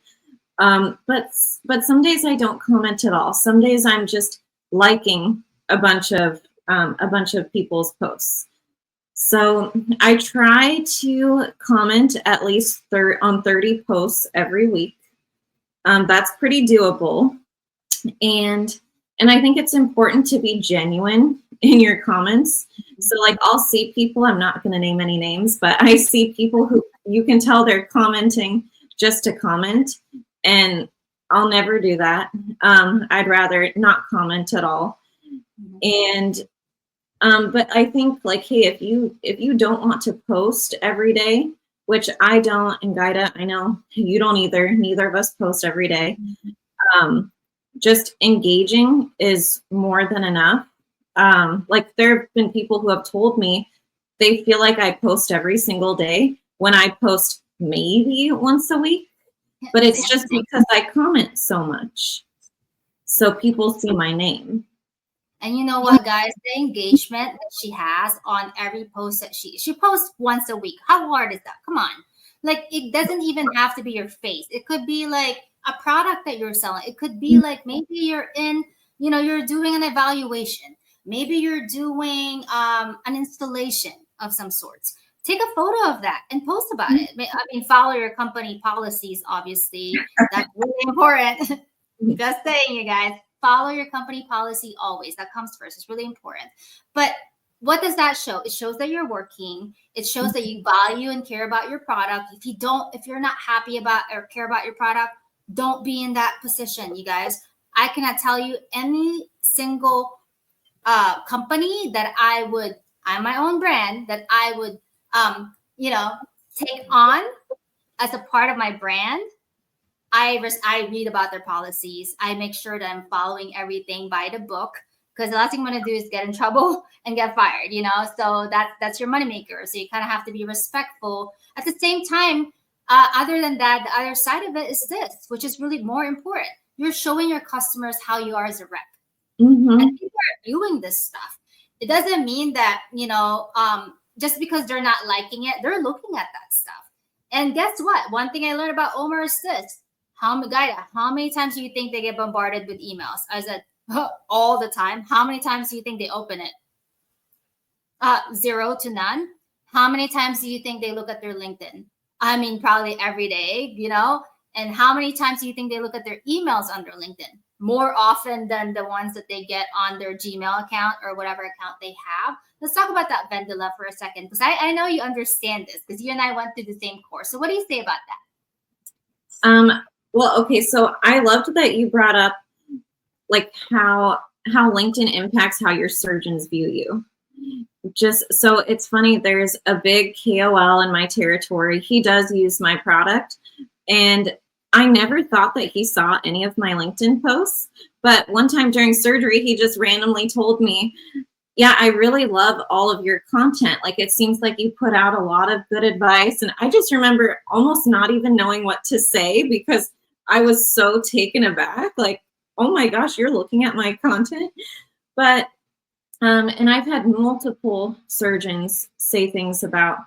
But some days I don't comment at all. Some days I'm just liking a bunch of people's posts. So I try to comment at least on 30 posts every week. That's pretty doable. And I think it's important to be genuine in your comments. So like, I'll see people, I'm not going to name any names, but I see people who you can tell they're commenting just to comment, and I'll never do that. I'd rather not comment at all. And but I think like, hey, if you don't want to post every day, which I don't, and Gaida, I know you don't either. Neither of us post every day. Just engaging is more than enough. Like there have been people who have told me they feel like I post every single day when I post maybe once a week, but it's just because I comment so much. So people see my name. And you know what, guys? The engagement that she has on every post that she posts once a week. How hard is that? Come on. Like it doesn't even have to be your face. It could be like a product that you're selling. It could be like maybe you're in, you're doing an evaluation. Maybe you're doing an installation of some sorts. Take a photo of that and post about it. I mean, follow your company policies, obviously. That's really important. Just saying, you guys. Follow your company policy always. That comes first. It's really important. But what does that show? It shows that you're working. It shows that you value and care about your product. If you're not happy about or care about your product, don't be in that position, you guys. I cannot tell you any single company that I'm my own brand that I would, take on as a part of my brand. I read about their policies. I make sure that I'm following everything by the book, because the last thing I'm going to do is get in trouble and get fired, So that's your moneymaker. So you kind of have to be respectful. At the same time, other than that, the other side of it is this, which is really more important. You're showing your customers how you are as a rep. And people are viewing this stuff. It doesn't mean that, just because they're not liking it, they're looking at that stuff. And guess what? One thing I learned about Omar is this. How many times do you think they get bombarded with emails? I said, all the time. How many times do you think they open it? 0 to none. How many times do you think they look at their LinkedIn? I mean, probably every day, And how many times do you think they look at their emails on their LinkedIn? More often than the ones that they get on their Gmail account or whatever account they have. Let's talk about that, Vendela, for a second, because I know you understand this, because you and I went through the same course. So what do you say about that? Well, okay, so I loved that you brought up like how LinkedIn impacts how your surgeons view you. Just so it's funny, there's a big KOL in my territory. He does use my product, and I never thought that he saw any of my LinkedIn posts. But one time during surgery, he just randomly told me, yeah, I really love all of your content. Like, it seems like you put out a lot of good advice. And I just remember almost not even knowing what to say, because I was so taken aback. Like, oh my gosh, you're looking at my content. But, and I've had multiple surgeons say things about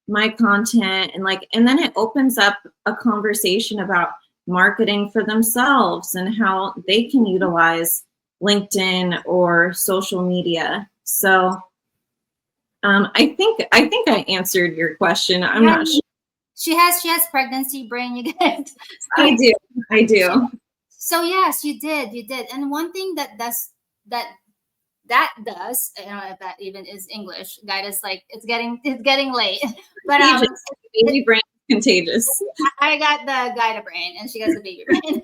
my content, and then it opens up a conversation about marketing for themselves and how they can utilize LinkedIn or social media. So I think I answered your question. I'm not sure. She has pregnancy brain, you guys. I do. So yes, you did. And one thing that does, I don't know if that even is English. Guys, like it's getting late. But baby brain is contagious. I got the Gaida brain, and she got the baby brain.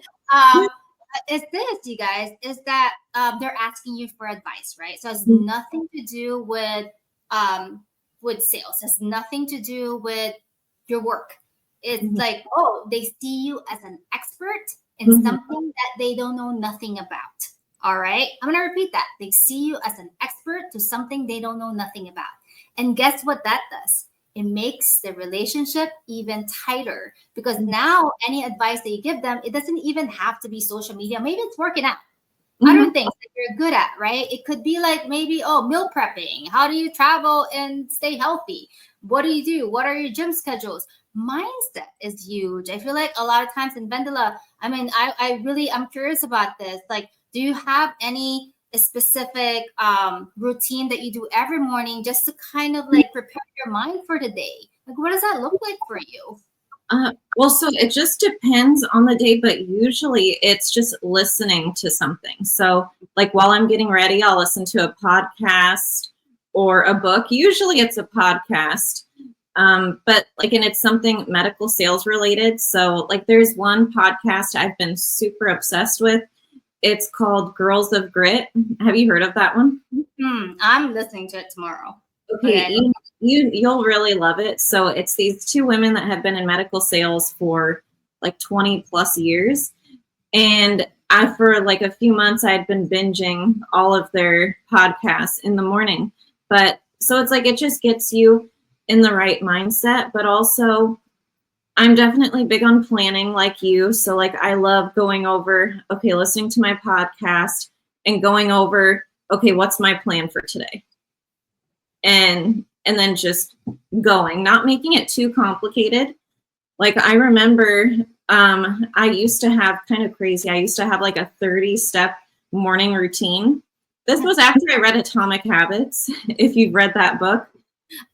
Is this, you guys, is that they're asking you for advice, right? So it has nothing to do with sales. It has nothing to do with your work. It's like, they see you as an expert in something that they don't know nothing about. All right. I'm going to repeat that. They see you as an expert to something they don't know nothing about. And guess what that does? It makes the relationship even tighter, because now any advice that you give them, it doesn't even have to be social media. Maybe it's working out. Other things that you're good at, right? It could be like maybe, meal prepping. How do you travel and stay healthy? What do you do? What are your gym schedules? Mindset is huge. I feel like a lot of times in Vendela, I mean, I'm curious about this. Like, do you have any specific routine that you do every morning just to kind of like prepare your mind for the day? Like, what does that look like for you? Well, so it just depends on the day, but usually it's just listening to something. So like while I'm getting ready, I'll listen to a podcast or a book. Usually it's a podcast, but like, and it's something medical sales related. So like there's one podcast I've been super obsessed with. It's called Girls of Grit. Have you heard of that one? I'm listening to it tomorrow. Okay, Okay. you'll really love it. So it's these two women that have been in medical sales for like 20 plus years. And for like a few months, I'd been binging all of their podcasts in the morning. But so it's like it just gets you in the right mindset. But also, I'm definitely big on planning like you. So like I love going over, okay, listening to my podcast and going over, okay, what's my plan for today? And then just going, not making it too complicated. Like I remember I used to have kind of crazy. I used to have like a 30-step morning routine. This was after I read Atomic Habits, if you've read that book.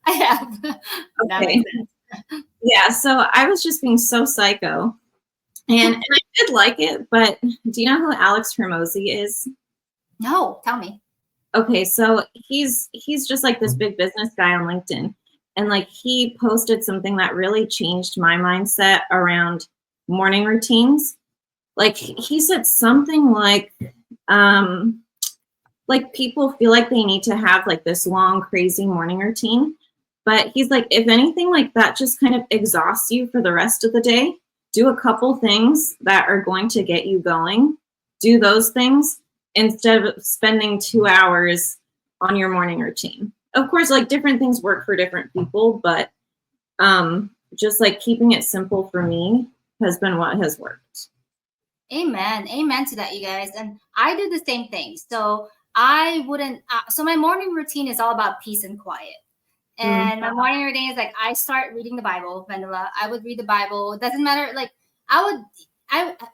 I have. That Okay. makes sense. Yeah, so I was just being so psycho. And I did like it, but do you know who Alex Hermosi is? No, tell me. Okay, so he's just like this big business guy on LinkedIn. And like he posted something that really changed my mindset around morning routines. Like he said something like people feel like they need to have like this long, crazy morning routine. But he's like, if anything like that just kind of exhausts you for the rest of the day, do a couple things that are going to get you going. Do those things instead of spending 2 hours on your morning routine. Of course, like different things work for different people, but just like keeping it simple for me has been what has worked. Amen. Amen to that, you guys. And I do the same thing. So I wouldn't, so my morning routine is all about peace and quiet. And my morning routine is like, I start reading the Bible, Vendela. I would read the Bible. It doesn't matter. Like, I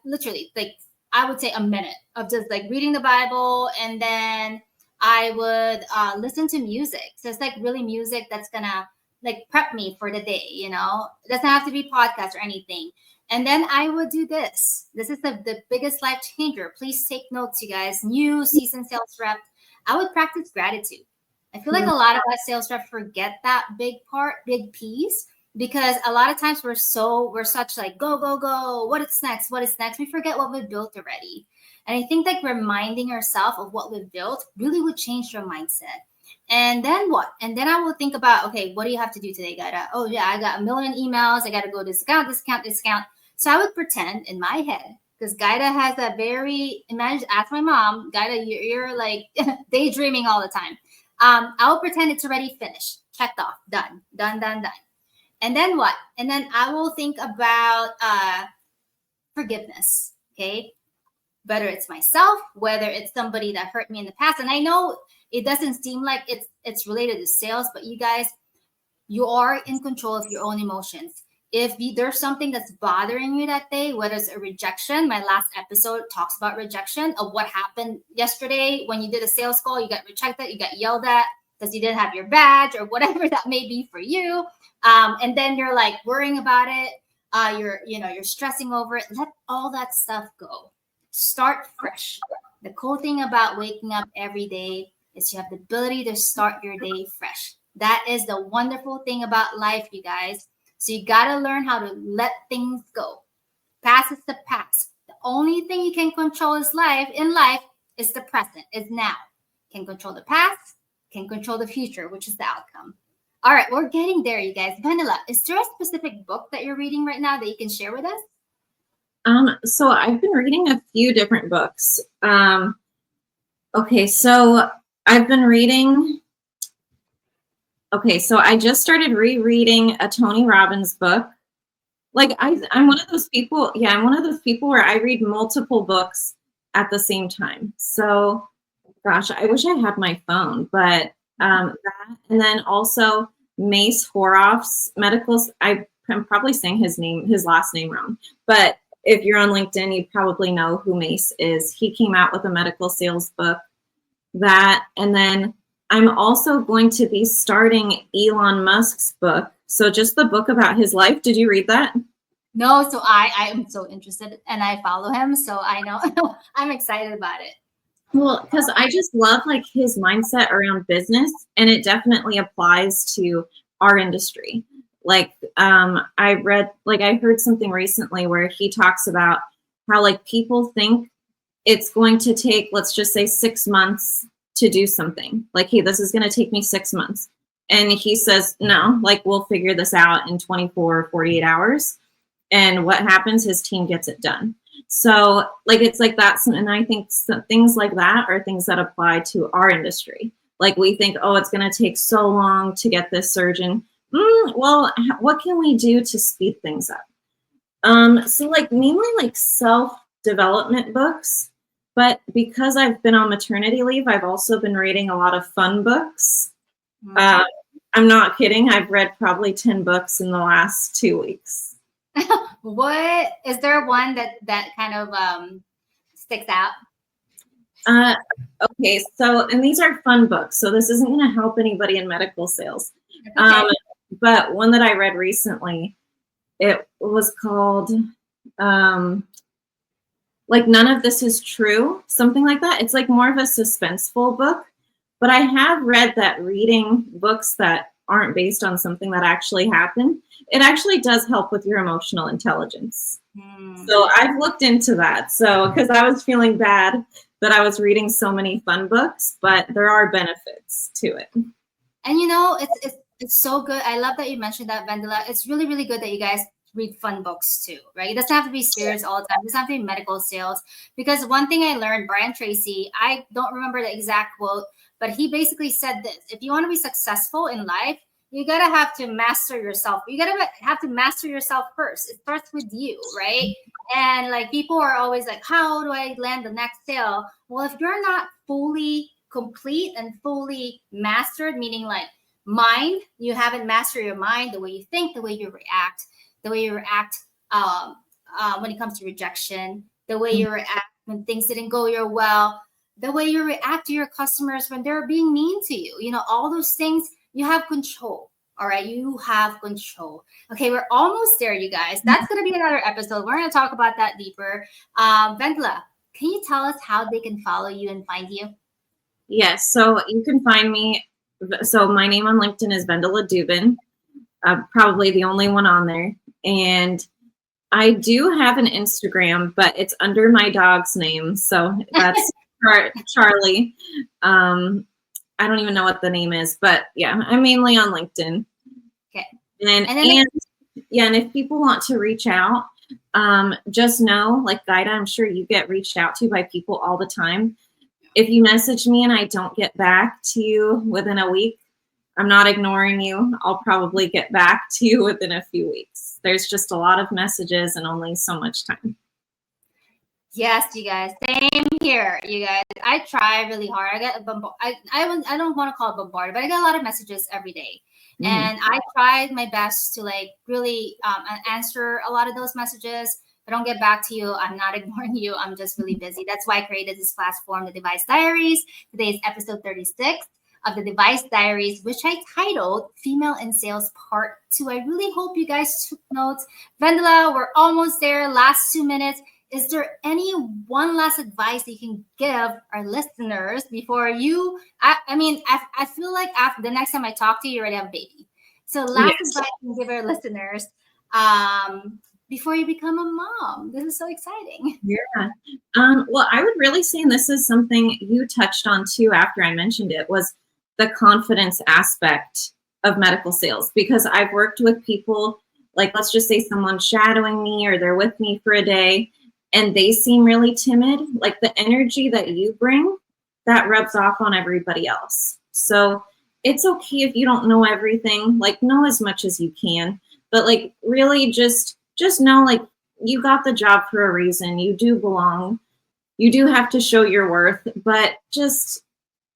literally, like, I would say a minute of just like reading the Bible. And then I would listen to music. So it's like really music that's gonna like prep me for the day, you know? It doesn't have to be podcast or anything. And then I would do this. This is the biggest life changer. Please take notes, you guys. New seasoned sales rep. I would practice gratitude. I feel like a lot of us sales reps forget that big piece, because a lot of times we're such like go, go, go. What is next? What is next? We forget what we've built already. And I think like reminding ourselves of what we've built really would change your mindset. And then what? And then I will think about, okay, what do you have to do today, Gaida? Oh yeah, I got a million emails. I got to go discount. So I would pretend in my head, because Gaida has that ask my mom, Gaida, you're like daydreaming all the time. I'll pretend it's already finished, checked off, done. And then what? And then I will think about forgiveness. Okay. Whether it's myself, whether it's somebody that hurt me in the past. And I know it doesn't seem like it's related to sales, but you guys, you are in control of your own emotions. If there's something that's bothering you that day, whether it's a rejection, my last episode talks about rejection of what happened yesterday when you did a sales call, you got rejected, you got yelled at because you didn't have your badge or whatever that may be for you. And then you're like worrying about it. You're stressing over it. Let all that stuff go. Start fresh. The cool thing about waking up every day is you have the ability to start your day fresh. That is the wonderful thing about life, you guys. So you got to learn how to let things go. Past is the past. The only thing you can control in life is the present, is now. Can control the past, can control the future, which is the outcome. All right, we're getting there, you guys. Vendela, is there a specific book that you're reading right now that you can share with us? So I've been reading a few different books. Okay, so I've been reading. Okay, so I just started rereading a Tony Robbins book. Like I'm one of those people. Yeah, I'm one of those people where I read multiple books at the same time. So, gosh, I wish I had my phone, but that, and then also Mace Horoff's medicals. I'm probably saying his last name wrong, but if you're on LinkedIn, you probably know who Mace is. He came out with a medical sales book. That, and then I'm also going to be starting Elon Musk's book. So just the book about his life. Did you read that? No, so I am so interested and I follow him. So I know I'm excited about it. Well, because I just love like his mindset around business, and it definitely applies to our industry. Like I heard something recently where he talks about how like people think it's going to take, let's just say 6 months to do something. Like, hey, this is going to take me 6 months. And he says, no, like, we'll figure this out in 24 or 48 hours. And what happens, his team gets it done. So like, it's like that. And I think things like that are things that apply to our industry. Like, we think, oh, it's going to take so long to get this surgeon. Well, what can we do to speed things up? So like, mainly like self-development books, but because I've been on maternity leave, I've also been reading a lot of fun books. I'm not kidding. I've read probably 10 books in the last 2 weeks. What is there one that kind of sticks out? Okay, so, and these are fun books, so this isn't going to help anybody in medical sales. Okay. But one that I read recently, it was called like None of This Is True, something like that. It's like more of a suspenseful book, but I have read that reading books that aren't based on something that actually happened, it actually does help with your emotional intelligence. So I've looked into that. So, because I was feeling bad that I was reading so many fun books, but there are benefits to it. And you know, it's so good. I love that you mentioned that, Vendela. It's really, really good that you guys read fun books too, right? It doesn't have to be serious all the time. It doesn't have to be medical sales. Because one thing I learned, Brian Tracy, I don't remember the exact quote, but he basically said this: if you want to be successful in life, you gotta have to master yourself. You gotta have to master yourself first. It starts with you, right? And like, people are always like, how do I land the next sale? Well, if you're not fully complete and fully mastered, meaning like mind, you haven't mastered your mind, the way you think, the way you react, when it comes to rejection, the way you react when things didn't go your well, the way you react to your customers when they're being mean to you, you know, all those things, you have control. All right, you have control. Okay, we're almost there, you guys. That's going to be another episode. We're going to talk about that deeper. Vendela, can you tell us how they can follow you and find you? Yes, so you can find me. So my name on LinkedIn is Vendela Dubin. Probably the only one on there. And I do have an Instagram, but it's under my dog's name. So that's Charlie. I don't even know what the name is, but yeah, I'm mainly on LinkedIn. Okay. And if people want to reach out, just know, like Gaida, I'm sure you get reached out to by people all the time. If you message me and I don't get back to you within a week, I'm not ignoring you. I'll probably get back to you within a few weeks. There's just a lot of messages and only so much time. Yes, you guys. Same here, you guys. I try really hard. I get I don't want to call it bombarded, but I get a lot of messages every day. And I tried my best to like really answer a lot of those messages. If I don't get back to you, I'm not ignoring you. I'm just really busy. That's why I created this platform, the Device Diaries. Today is episode 36 of the Device Diaries, which I titled Female in Sales Part 2. I really hope you guys took notes. Vendela, we're almost there. Last 2 minutes. Is there any one last advice that you can give our listeners before you? I feel like after the next time I talk to you, you already have a baby. So last advice you can give our listeners before you become a mom. This is so exciting. Yeah. Well, I would really say, and this is something you touched on too after I mentioned it, was the confidence aspect of medical sales. Because I've worked with people, like, let's just say someone's shadowing me or they're with me for a day, and they seem really timid. Like, the energy that you bring, that rubs off on everybody else. So it's okay if you don't know everything, like, know as much as you can, but like, really just know, like, you got the job for a reason. You do belong. You do have to show your worth, but just,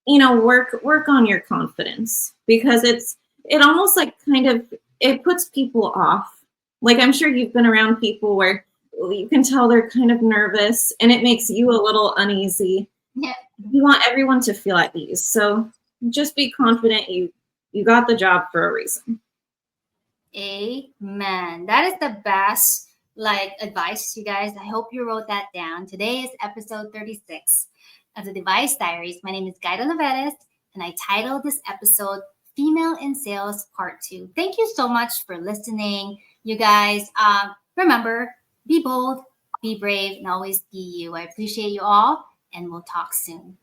you know, work on your confidence, because it almost like kind of, it puts people off. Like, I'm sure you've been around people where you can tell they're kind of nervous and it makes you a little uneasy. Yeah. You want everyone to feel at ease. So just be confident. You got the job for a reason. Amen. That is the best advice, you guys. I hope you wrote that down. Today is episode 36 of the Device Diaries. My name is Gaida Navedes, and I titled this episode Female in Sales Part 2. Thank you so much for listening, you guys. Remember, be bold, be brave, and always be you. I appreciate you all, and we'll talk soon.